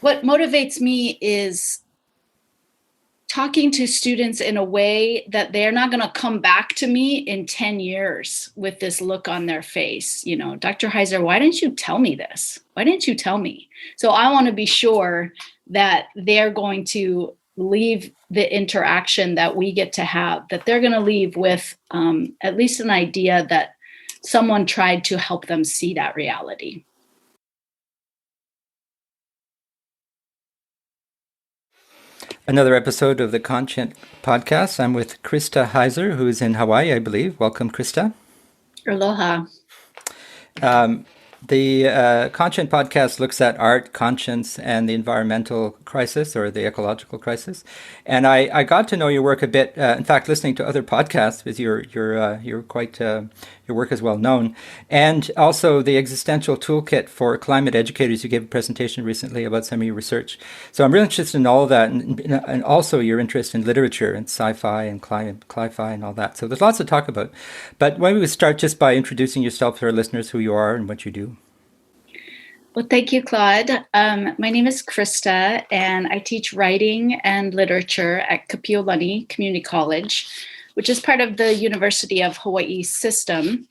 What motivates me is talking to students in a way that they're not going to come back to me in 10 years with this look on their face. Dr. Heiser, why didn't you tell me this? Why didn't you tell me? So I want to be sure that they're going to leave the interaction that we get to have, that they're going to leave with at least an idea that someone tried to help them see that reality. Another episode of the Conscient podcast. I'm with Krista Heiser, who's in Hawaii, I believe. Welcome, Krista. Aloha. The Conscient podcast looks at art, conscience, and the environmental crisis or the ecological crisis. And I got to know your work a bit. In fact, listening to other podcasts, because you're quite your work is well known, and also the existential toolkit for climate educators. You gave a presentation recently about some of your research. So I'm really interested in all of that, and also your interest in literature and sci-fi and cli-fi and all that. So there's lots to talk about. But why don't we start just by introducing yourself to our listeners, who you are and what you do. Well, thank you, Claude. My name is Krista, and I teach writing and literature at Kapiʻolani Community College, which is part of the University of Hawai system.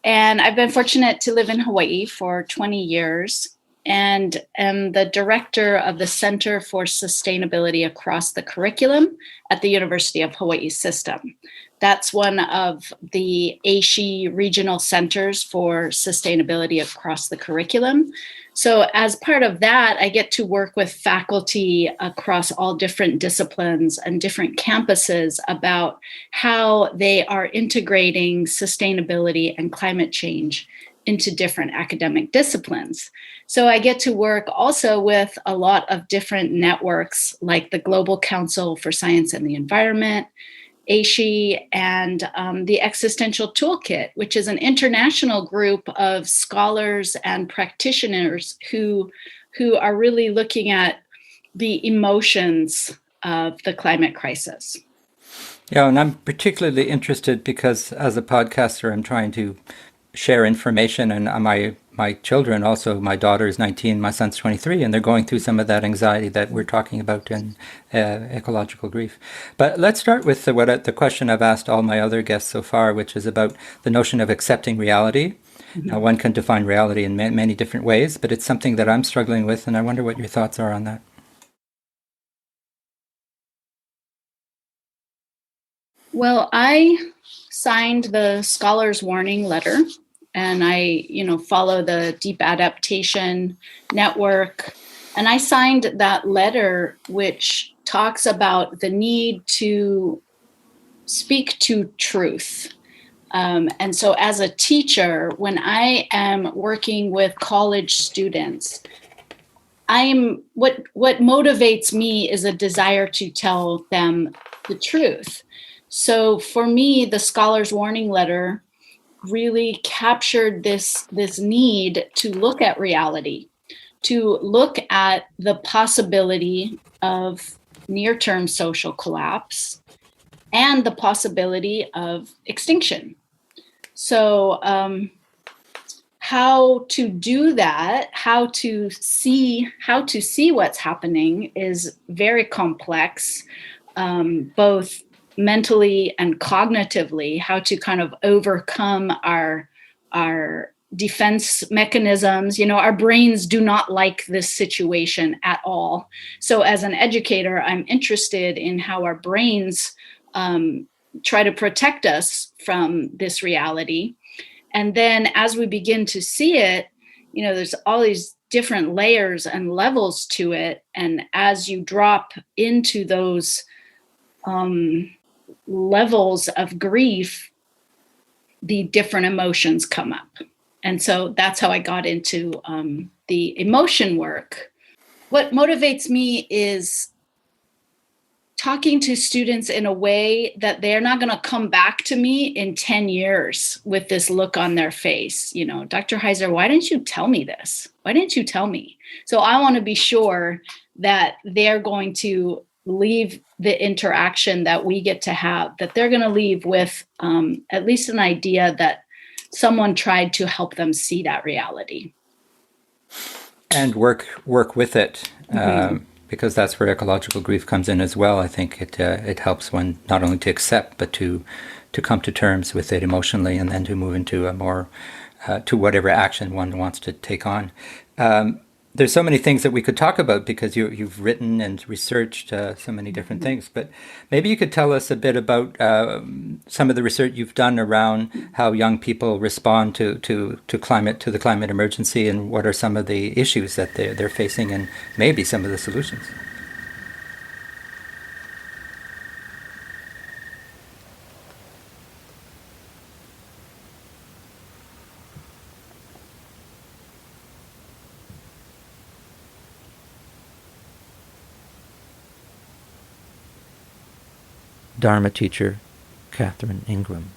And I've been fortunate to live in Hawaii for 20 years and am the director of the Center for Sustainability Across the Curriculum at the University of Hawaii system. That's one of the ASHE regional centers for sustainability across the curriculum. So as part of that, I get to work with faculty across all different disciplines and different campuses about how they are integrating sustainability and climate change into different academic disciplines. So I get to work also with a lot of different networks like the Global Council for Science and the Environment, ASHE, and the Existential Toolkit, which is an international group of scholars and practitioners who are really looking at the emotions of the climate crisis. Yeah, and I'm particularly interested because as a podcaster, I'm trying to share information, and my children also, my daughter is 19, my son's 23, and they're going through some of that anxiety that we're talking about in ecological grief. But let's start with the question I've asked all my other guests so far, which is about the notion of accepting reality. Mm-hmm. Now, one can define reality in many different ways, but it's something that I'm struggling with, and I wonder what your thoughts are on that. Well, I signed the Scholars Warning Letter, and I, follow the Deep Adaptation Network. And I signed that letter, which talks about the need to speak to truth. And so as a teacher, when I am working with college students, what motivates me is a desire to tell them the truth. So for me, the Scholars Warning Letter really captured this need to look at reality, to look at the possibility of near-term social collapse and the possibility of extinction. So how to do that, how to see what's happening is very complex, both mentally and cognitively, how to kind of overcome our defense mechanisms. Our brains do not like this situation at all. So as an educator, I'm interested in how our brains try to protect us from this reality. And then as we begin to see it, there's all these different layers and levels to it. And as you drop into those levels of grief, the different emotions come up. And so that's how I got into the emotion work. What motivates me is talking to students in a way that they're not going to come back to me in 10 years with this look on their face. Dr. Heiser, why didn't you tell me this? Why didn't you tell me? So I want to be sure that they're going to leave the interaction that we get to have, that they're going to leave with at least an idea that someone tried to help them see that reality. and work with it, because that's where ecological grief comes in as well. I think it helps one not only to accept, but to come to terms with it emotionally, and then to move into a more to whatever action one wants to take on. There's so many things that we could talk about, because you've written and researched so many different things. But maybe you could tell us a bit about some of the research you've done around how young people respond to the climate emergency, and what are some of the issues that they're facing, and maybe some of the solutions. Dharma teacher Catherine Ingram.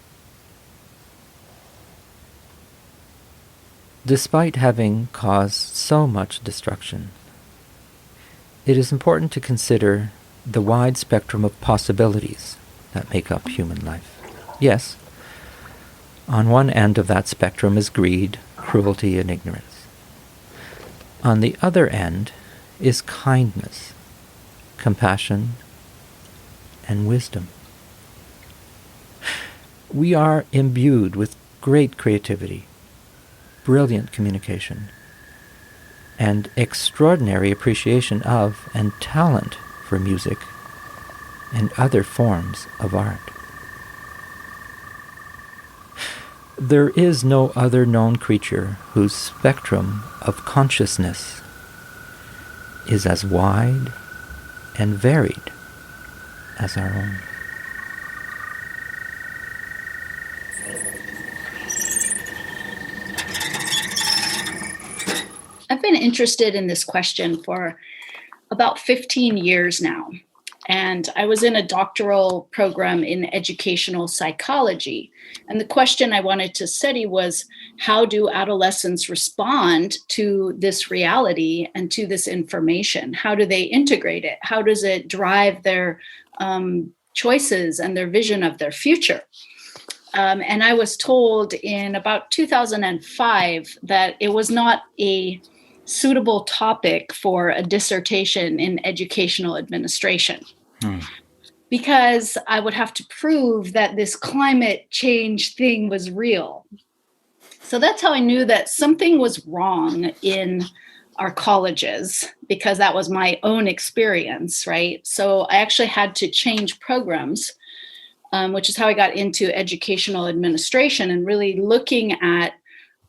Despite having caused so much destruction, it is important to consider the wide spectrum of possibilities that make up human life. Yes, on one end of that spectrum is greed, cruelty, and ignorance. On the other end is kindness, compassion, and wisdom. We are imbued with great creativity, brilliant communication, and extraordinary appreciation of and talent for music and other forms of art. There is no other known creature whose spectrum of consciousness is as wide and varied as our own. I've been interested in this question for about 15 years now. And I was in a doctoral program in educational psychology. And the question I wanted to study was, how do adolescents respond to this reality and to this information? How do they integrate it? How does it drive their choices and their vision of their future? And I was told in about 2005 that it was not a suitable topic for a dissertation in educational administration, because I would have to prove that this climate change thing was real. So that's how I knew that something was wrong in our colleges, because that was my own experience, right? So I actually had to change programs, which is how I got into educational administration, and really looking at,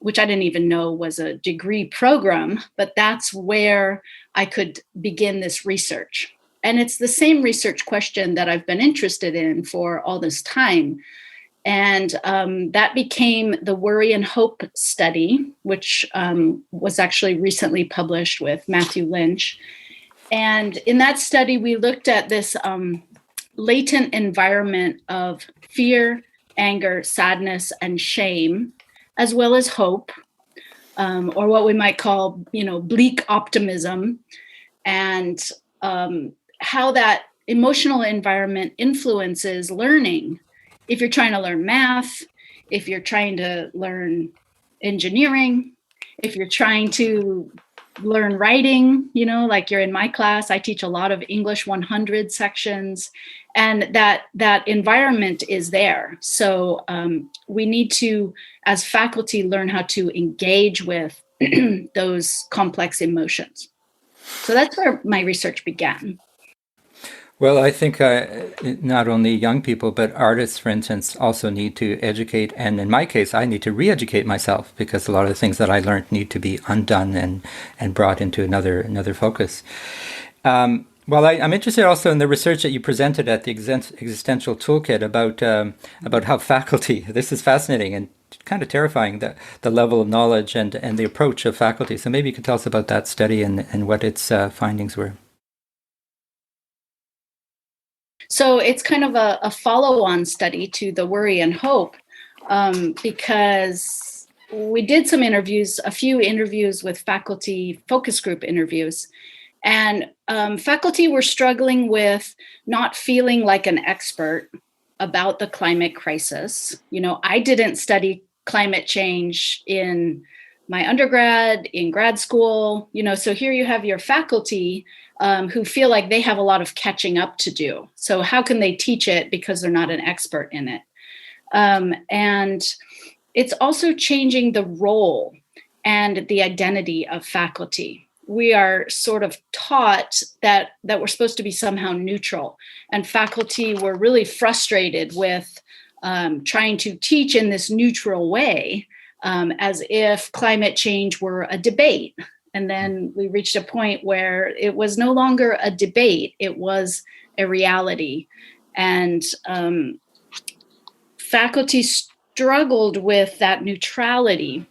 which I didn't even know was a degree program, but that's where I could begin this research. And it's the same research question that I've been interested in for all this time. And that became the Worry and Hope study, which was actually recently published with Matthew Lynch. And in that study, we looked at this latent environment of fear, anger, sadness, and shame, as well as hope, or what we might call, bleak optimism, and how that emotional environment influences learning. If you're trying to learn math, if you're trying to learn engineering, if you're trying to learn writing, like you're in my class, I teach a lot of English 100 sections, and that environment is there. So we need to, as faculty, learn how to engage with those complex emotions. So that's where my research began. Well, I think not only young people, but artists, for instance, also need to educate. And in my case, I need to re-educate myself, because a lot of the things that I learned need to be undone and brought into another focus. Well, I'm interested also in the research that you presented at the Existential Toolkit about how faculty, this is fascinating and kind of terrifying, the level of knowledge and the approach of faculty. So maybe you could tell us about that study and what its findings were. So it's kind of a follow-on study to the Worry and Hope, because we did some interviews, a few interviews with faculty, focus group interviews, and faculty were struggling with not feeling like an expert about the climate crisis. I didn't study climate change in my undergrad, in grad school, so here you have your faculty who feel like they have a lot of catching up to do. So how can they teach it because they're not an expert in it? And it's also changing the role and the identity of faculty. We are sort of taught that we're supposed to be somehow neutral, and faculty were really frustrated with trying to teach in this neutral way, as if climate change were a debate. And then we reached a point where it was no longer a debate, it was a reality. And faculty struggled with that neutrality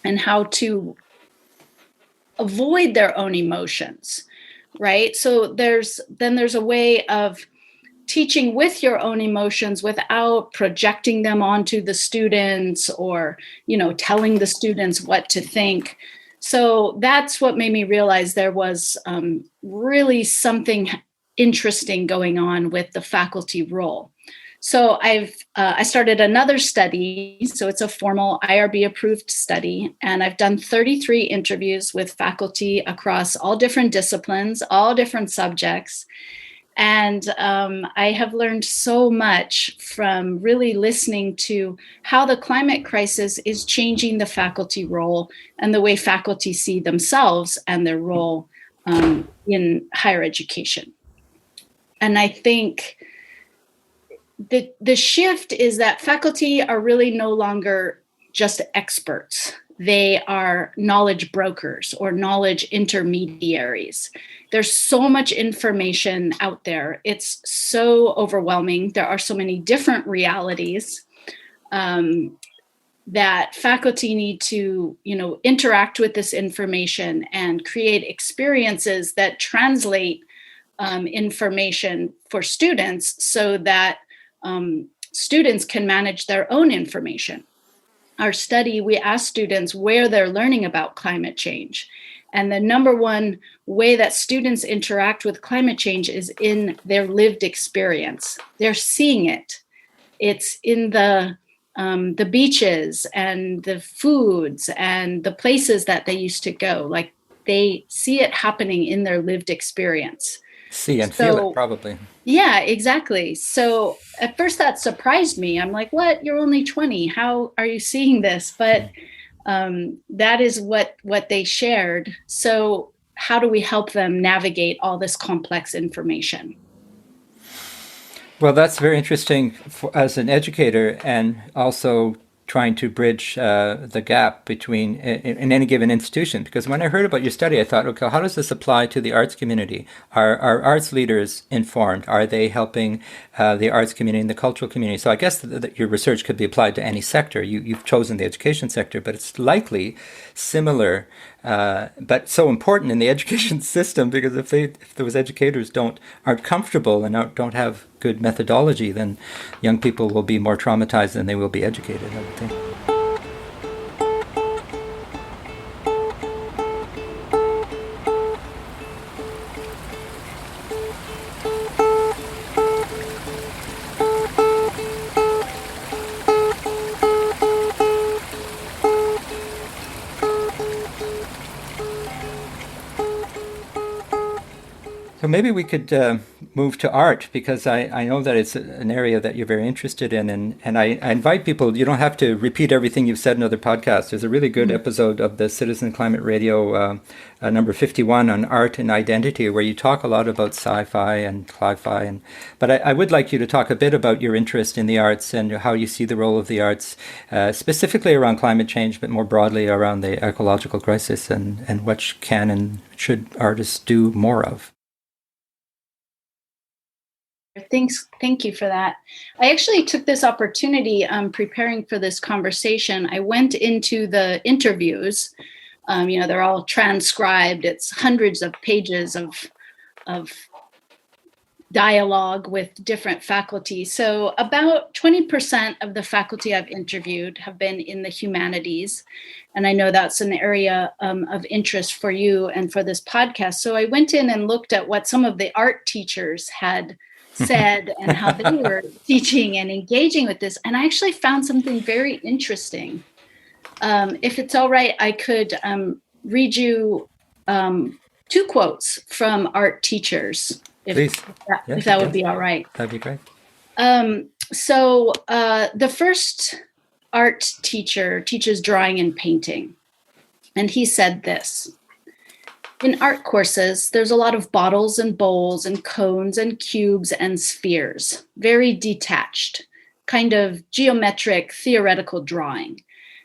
and how to avoid their own emotions, right? So there's a way of teaching with your own emotions without projecting them onto the students or, telling the students what to think. So that's what made me realize there was really something interesting going on with the faculty role. So I started another study. So it's a formal IRB approved study, and I've done 33 interviews with faculty across all different disciplines, all different subjects. And I have learned so much from really listening to how the climate crisis is changing the faculty role and the way faculty see themselves and their role in higher education. And I think the shift is that faculty are really no longer just experts. They are knowledge brokers or knowledge intermediaries. There's so much information out there. It's so overwhelming. There are so many different realities that faculty need to, interact with this information and create experiences that translate information for students so that students can manage their own information. Our study, we asked students where they're learning about climate change. And the number one way that students interact with climate change is in their lived experience. They're seeing it. It's in the beaches and the foods and the places that they used to go. Like they see it happening in their lived experience. See and feel it, probably. Yeah, exactly. So at first that surprised me. I'm like, what? You're only 20. How are you seeing this? But that is what they shared. So how do we help them navigate all this complex information? Well, that's very interesting as an educator, and also trying to bridge the gap between in any given institution. Because when I heard about your study, I thought, okay, how does this apply to the arts community? Are arts leaders informed? Are they helping the arts community and the cultural community? So I guess that your research could be applied to any sector. You've chosen the education sector, but it's likely similar, but so important in the education system, because if those educators aren't comfortable and don't have good methodology, then young people will be more traumatized than they will be educated, I would think. So maybe we could move to art, because I know that it's an area that you're very interested in, and I invite people, you don't have to repeat everything you've said in other podcasts. There's a really good episode of the Citizen Climate Radio, number 51, on art and identity, where you talk a lot about sci-fi and cli-fi. But I would like you to talk a bit about your interest in the arts and how you see the role of the arts, specifically around climate change, but more broadly around the ecological crisis, and what can and should artists do more of. Thank you for that. I actually took this opportunity preparing for this conversation. I went into the interviews. They're all transcribed. It's hundreds of pages of dialogue with different faculty. So about 20% of the faculty I've interviewed have been in the humanities. And I know that's an area of interest for you and for this podcast. So I went in and looked at what some of the art teachers had said and how they were teaching and engaging with this. And I actually found something very interesting. If it's all right, I could read you 2 quotes from art teachers, Please. if that would be all right. That'd be great. So the first art teacher teaches drawing and painting, and he said this: in art courses, there's a lot of bottles and bowls and cones and cubes and spheres, very detached, kind of geometric, theoretical drawing.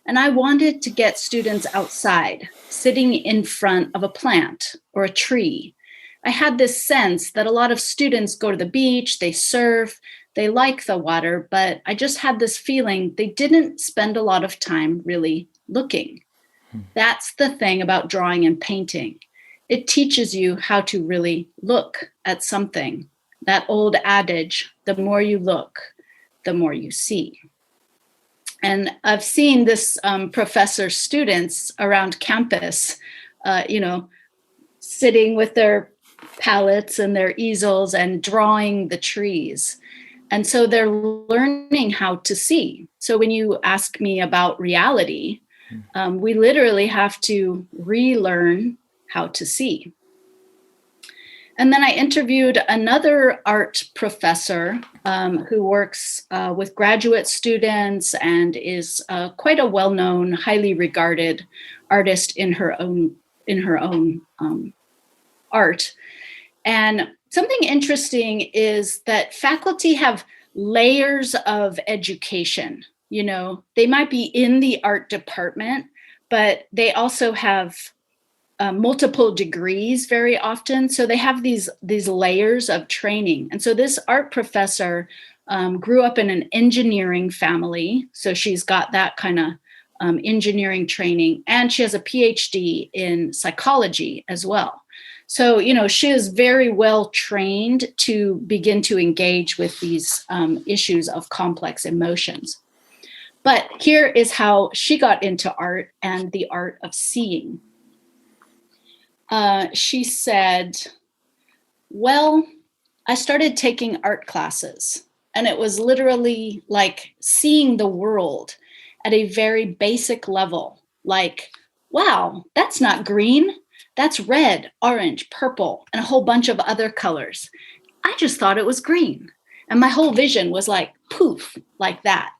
And I wanted to get students outside, sitting in front of a plant or a tree. I had this sense that a lot of students go to the beach, they surf, they like the water, but I just had this feeling they didn't spend a lot of time really looking. That's the thing about drawing and painting. It teaches you how to really look at something. That old adage, the more you look, the more you see. And I've seen this professor's students around campus, sitting with their palettes and their easels and drawing the trees. And so they're learning how to see. So when you ask me about reality, we literally have to relearn how to see. And then I interviewed another art professor who works with graduate students and is quite a well-known, highly regarded artist in her own art. And something interesting is that faculty have layers of education. You know, they might be in the art department, but they also have multiple degrees very often. So they have these layers of training. And so this art professor grew up in an engineering family. So she's got that kind of engineering training, and she has a PhD in psychology as well. So, she is very well trained to begin to engage with these issues of complex emotions. But here is how she got into art and the art of seeing. She said, well, I started taking art classes, and it was literally like seeing the world at a very basic level. Like, wow, that's not green. That's red, orange, purple, and a whole bunch of other colors. I just thought it was green. And my whole vision was like, poof, like that.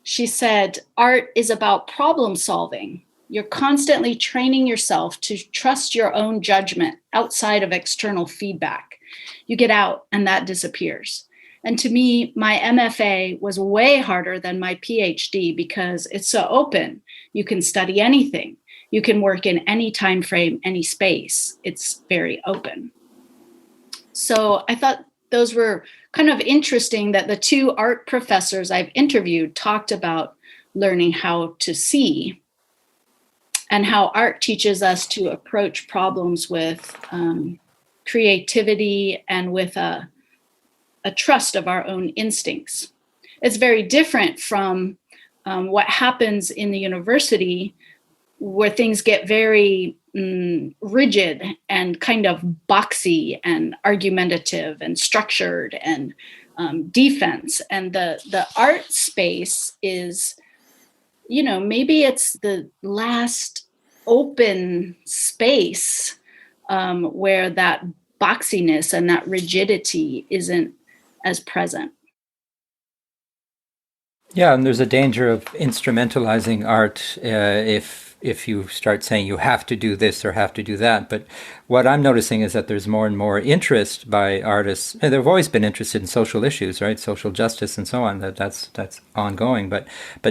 She said, art is about problem solving. You're constantly training yourself to trust your own judgment outside of external feedback. You get out and that disappears. And to me, my MFA was way harder than my PhD because it's so open. You can study anything. You can work in any time frame, any space. It's very open. So I thought those were kind of interesting that the 2 art professors I've interviewed talked about learning how to see and how art teaches us to approach problems with creativity and with a trust of our own instincts. It's very different from what happens in the university, where things get very rigid and kind of boxy and argumentative and structured and defense. And the art space is, maybe it's the last open space where that boxiness and that rigidity isn't as present. Yeah, and there's a danger of instrumentalizing art if you start saying you have to do this or have to do that. But what I'm noticing is that there's more and more interest by artists. And they've always been interested in social issues, right? Social justice and so on. That's ongoing. But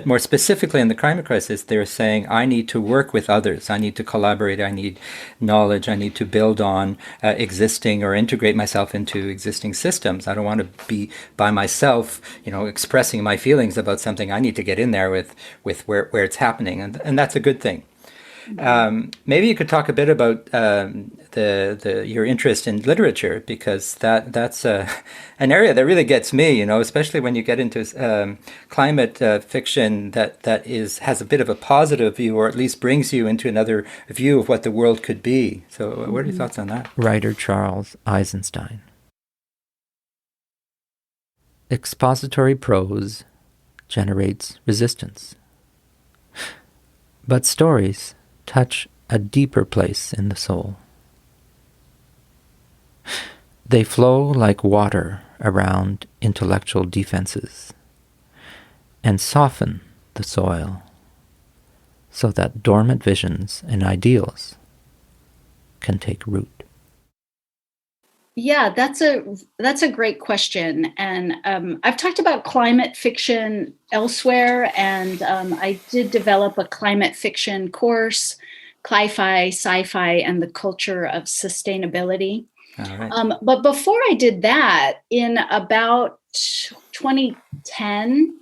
more specifically in the climate crisis, they're saying, I need to work with others. I need to collaborate. I need knowledge. I need to build on existing or integrate myself into existing systems. I don't want to be by myself, expressing my feelings about something. I need to get in there with where it's happening. And that's a good thing. Maybe you could talk a bit about your interest in literature, because that's an area that really gets me, especially when you get into climate fiction that has a bit of a positive view, or at least brings you into another view of what the world could be. So what are your thoughts on that? Writer Charles Eisenstein. Expository prose generates resistance. But stories touch a deeper place in the soul. They flow like water around intellectual defenses and soften the soil so that dormant visions and ideals can take root. Yeah, that's a great question, and I've talked about climate fiction elsewhere, and I did develop a climate fiction course, cli-fi, sci-fi, and the culture of sustainability. All right. But before I did that, in about 2010,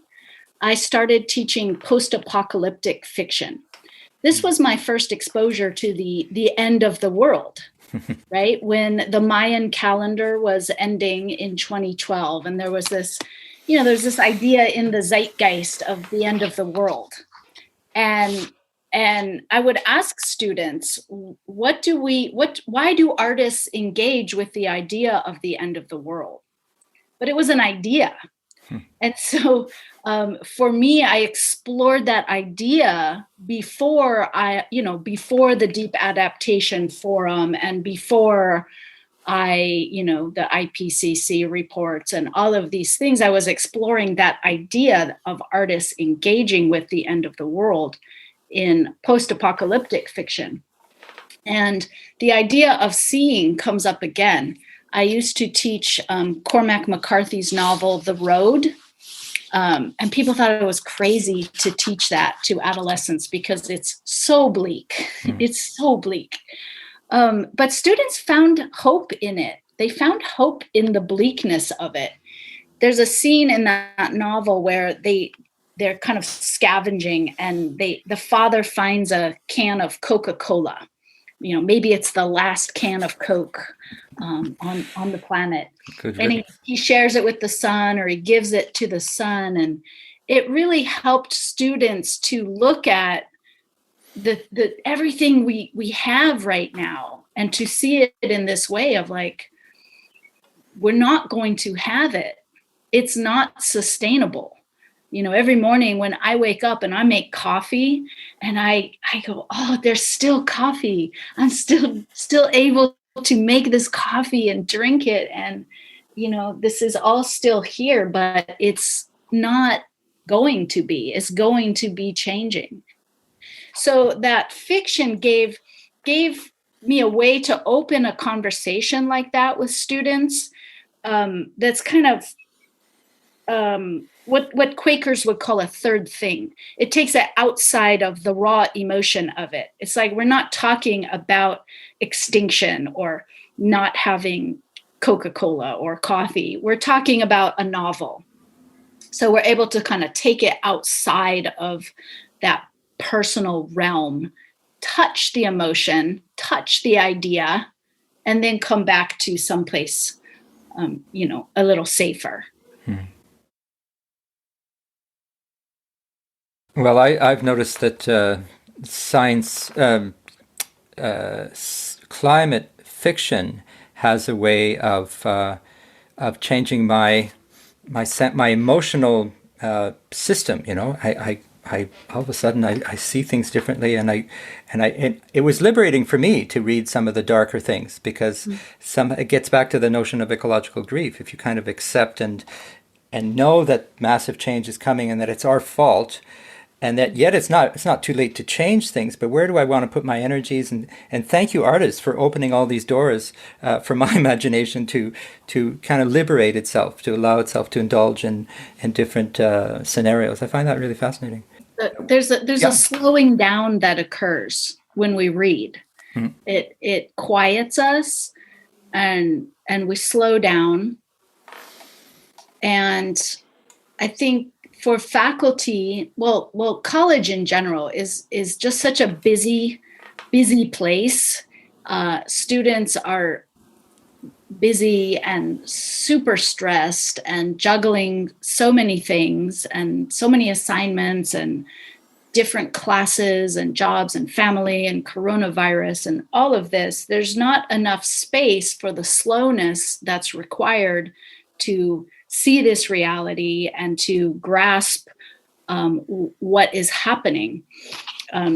I started teaching post-apocalyptic fiction. This was my first exposure to the end of the world. Right? When the Mayan calendar was ending in 2012, and there was this, there's this idea in the zeitgeist of the end of the world. And I would ask students, why do artists engage with the idea of the end of the world? But it was an idea. And so for me, I explored that idea before the Deep Adaptation Forum and before the IPCC reports and all of these things. I was exploring that idea of artists engaging with the end of the world in post-apocalyptic fiction. And the idea of seeing comes up again. I used to teach Cormac McCarthy's novel, The Road. And people thought it was crazy to teach that to adolescents because it's so bleak. It's so bleak. But students found hope in it. They found hope in the bleakness of it. There's a scene in that novel where they're kind of scavenging, and the father finds a can of Coca-Cola. Maybe it's the last can of Coke on the planet. And he shares it with the son, or he gives it to the son. And it really helped students to look at the everything we have right now, and to see it in this way of like, we're not going to have it. It's not sustainable. Every morning when I wake up and I make coffee and I go, oh, there's still coffee. I'm still able to make this coffee and drink it. And, this is all still here, but it's not going to be. It's going to be changing. So that fiction gave me a way to open a conversation like that with students. That's kind of what Quakers would call a third thing. It takes it outside of the raw emotion of it. It's like we're not talking about extinction or not having Coca-Cola or coffee. We're talking about a novel. So we're able to kind of take it outside of that personal realm, touch the emotion, touch the idea, and then come back to someplace, a little safer. Well, I've noticed that science, climate fiction has a way of changing my emotional system. I all of a sudden I see things differently, and it was liberating for me to read some of the darker things, because it gets back to the notion of ecological grief. If you kind of accept and know that massive change is coming and that it's our fault, and that yet it's not too late to change things, but where do I want to put my energies? And thank you, artists, for opening all these doors for my imagination to kind of liberate itself, to allow itself to indulge in different scenarios. I find that really fascinating. There's a slowing down that occurs when we read. It quiets us, and we slow down. And I think for faculty, well, college in general is just such a busy place. Students are busy and super stressed and juggling so many things and so many assignments and different classes and jobs and family and coronavirus and all of this. There's not enough space for the slowness that's required to see this reality and to grasp what is happening.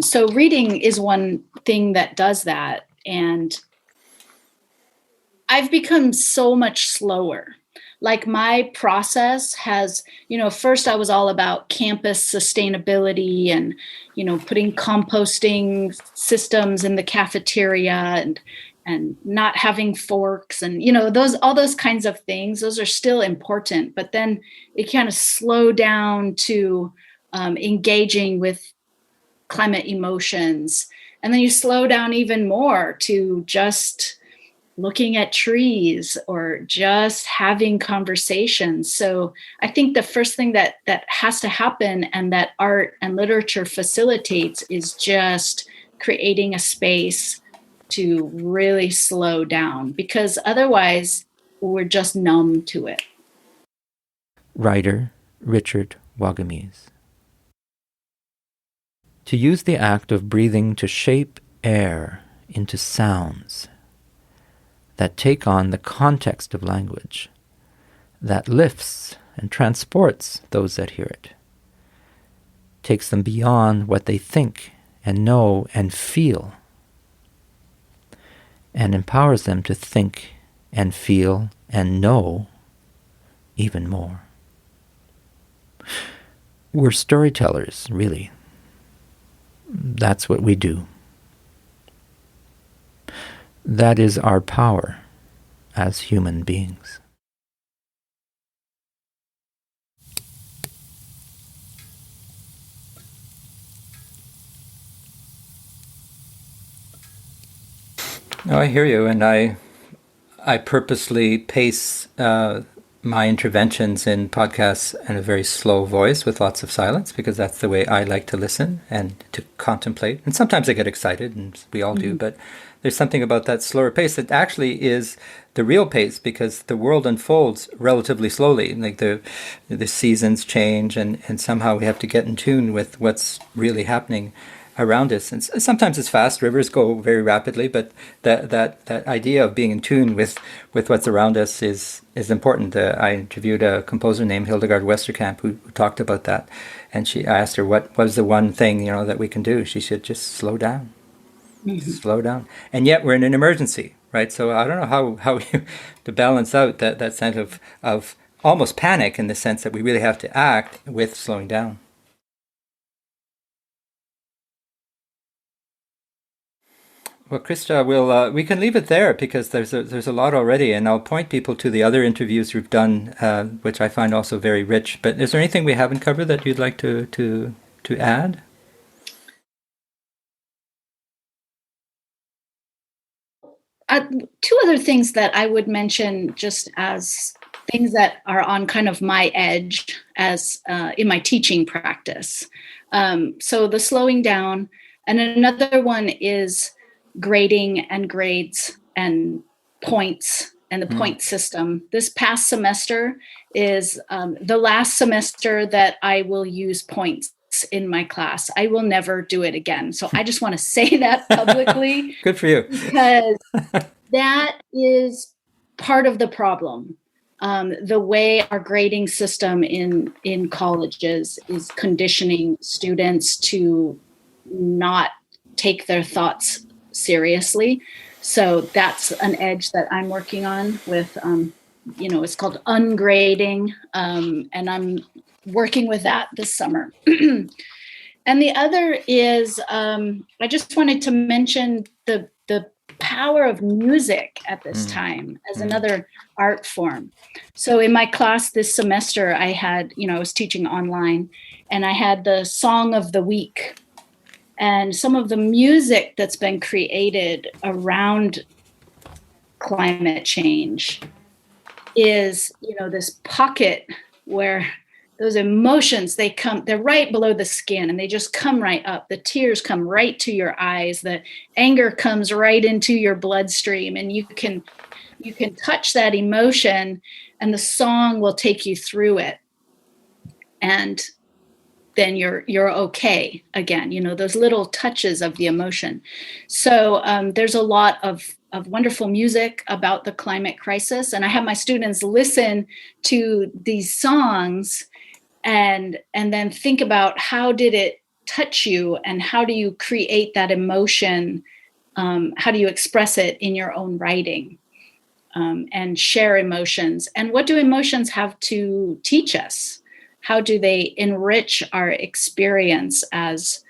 So reading is one thing that does that. And I've become so much slower. Like my process has, first I was all about campus sustainability and, putting composting systems in the cafeteria and not having forks and, all those kinds of things. Those are still important, but then it kind of slowed down to engaging with climate emotions. And then you slow down even more to just looking at trees or just having conversations. So I think the first thing that has to happen and that art and literature facilitates is just creating a space to really slow down, because otherwise we're just numb to it. Writer Richard Wagamese. To use the act of breathing to shape air into sounds that take on the context of language, that lifts and transports those that hear it, takes them beyond what they think and know and feel, and empowers them to think and feel and know even more. We're storytellers, really. That's what we do. That is our power as human beings. No, I hear you, and I purposely pace my interventions in podcasts in a very slow voice with lots of silence, because that's the way I like to listen and to contemplate. And sometimes I get excited, and we all do, but there's something about that slower pace that actually is the real pace, because the world unfolds relatively slowly. Like the seasons change, and somehow we have to get in tune with what's really happening around us. And sometimes it's fast, rivers go very rapidly, but that idea of being in tune with what's around us is important. I interviewed a composer named Hildegard Westerkamp who talked about that, and I asked her what was the one thing that we can do. She said, just slow down. Mm-hmm. Slow down. And yet we're in an emergency, right? So I don't know how to balance out that sense of almost panic, in the sense that we really have to act, with slowing down. Well, Krista, we can leave it there, because there's a lot already, and I'll point people to the other interviews we've done, which I find also very rich. But is there anything we haven't covered that you'd like to add? Two other things that I would mention, just as things that are on kind of my edge as in my teaching practice. So the slowing down, and another one is grading and grades and points and the point system. This past semester is the last semester that I will use points in my class. I will never do it again. So I just want to say that publicly. Good for you. Because that is part of the problem. The way our grading system in colleges is conditioning students to not take their thoughts seriously. So that's an edge that I'm working on with, it's called ungrading. And I'm working with that this summer. And the other is, I just wanted to mention the power of music at this time as another art form. So in my class this semester, I had, I was teaching online, and I had the song of the week. And some of the music that's been created around climate change is, this pocket where those emotions, they're right below the skin, and they just come right up. The tears come right to your eyes. The anger comes right into your bloodstream, and you can touch that emotion, and the song will take you through it. And then you're okay again, those little touches of the emotion. So there's a lot of wonderful music about the climate crisis. And I have my students listen to these songs and then think about how did it touch you, and how do you create that emotion? How do you express it in your own writing, and share emotions? And what do emotions have to teach us? How do they enrich our experience as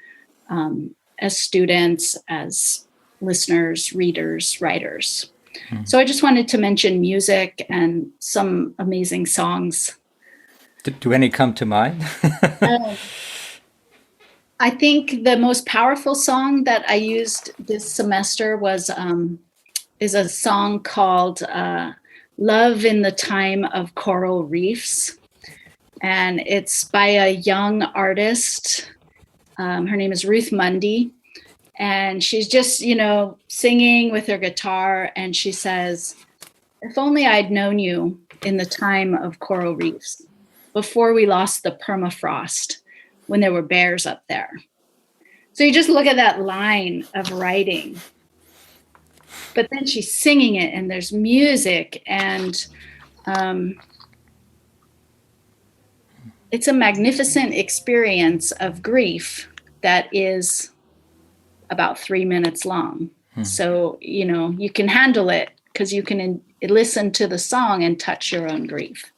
students, as listeners, readers, writers? So I just wanted to mention music and some amazing songs. Do any come to mind? I think the most powerful song that I used this semester is a song called Love in the Time of Coral Reefs. And it's by a young artist. Her name is Ruth Mundy. And she's just, singing with her guitar. And she says, if only I'd known you in the time of coral reefs, before we lost the permafrost, when there were bears up there. So you just look at that line of writing. But then she's singing it, and there's music, and it's a magnificent experience of grief that is about 3 minutes long. So, you can handle it because you can listen to the song and touch your own grief.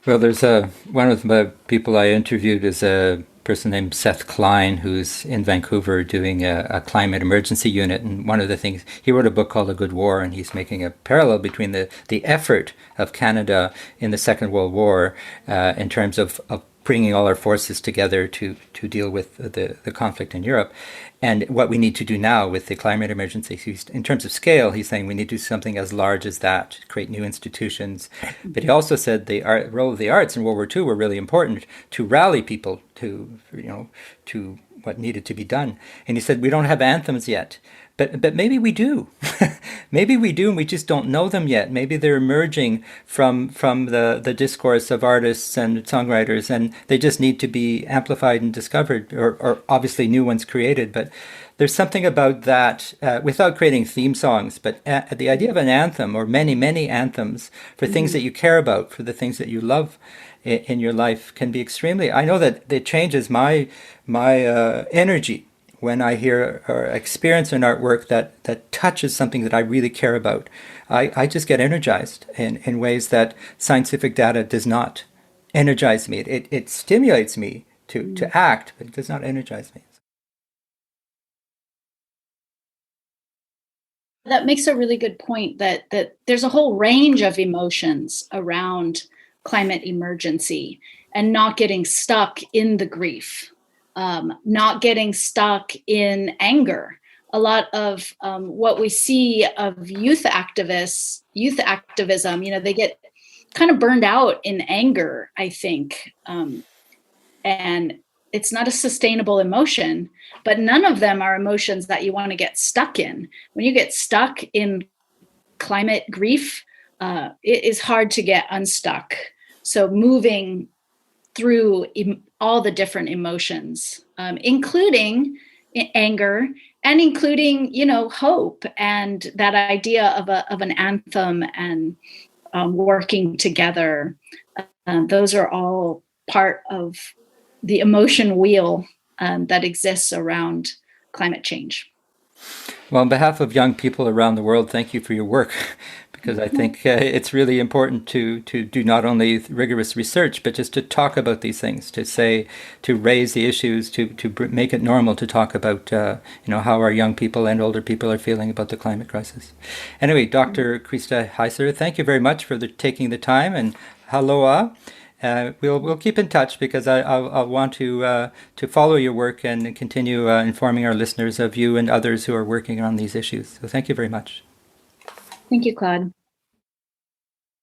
Well, there's one of the people I interviewed is a person named Seth Klein, who's in Vancouver doing a climate emergency unit. And one of the things, he wrote a book called A Good War, and he's making a parallel between the effort of Canada in the Second World War in terms of bringing all our forces together to deal with the conflict in Europe, and what we need to do now with the climate emergency. In terms of scale, he's saying we need to do something as large as that, create new institutions. But he also said the role of the arts in World War II were really important to rally people to what needed to be done. And he said, we don't have anthems yet. But maybe we do. Maybe we do, and we just don't know them yet. Maybe they're emerging from the discourse of artists and songwriters, and they just need to be amplified and discovered, or obviously new ones created. But there's something about that, without creating theme songs, but the idea of an anthem, or many, many anthems for things that you care about, for the things that you love in your life, can be extremely... I know that it changes my energy when I hear or experience an artwork that touches something that I really care about. I just get energized in ways that scientific data does not energize me. It stimulates me to act, but it does not energize me. That makes a really good point, that there's a whole range of emotions around climate emergency, and not getting stuck in the grief. Not getting stuck in anger. A lot of what we see of youth activism, they get kind of burned out in anger, I think. And it's not a sustainable emotion, but none of them are emotions that you want to get stuck in. When you get stuck in climate grief, it is hard to get unstuck. So moving through all the different emotions, including anger, and including, hope, and that idea of an anthem, and working together. Those are all part of the emotion wheel that exists around climate change. Well, on behalf of young people around the world, thank you for your work, because I think it's really important to do not only rigorous research, but just to talk about these things, to raise the issues, to make it normal to talk about how our young people and older people are feeling about the climate crisis. Anyway, Dr. Krista Heiser, thank you very much for taking the time, and haloa. We'll keep in touch, because I'll want to follow your work and continue informing our listeners of you and others who are working on these issues. So thank you very much. Thank you, Claude.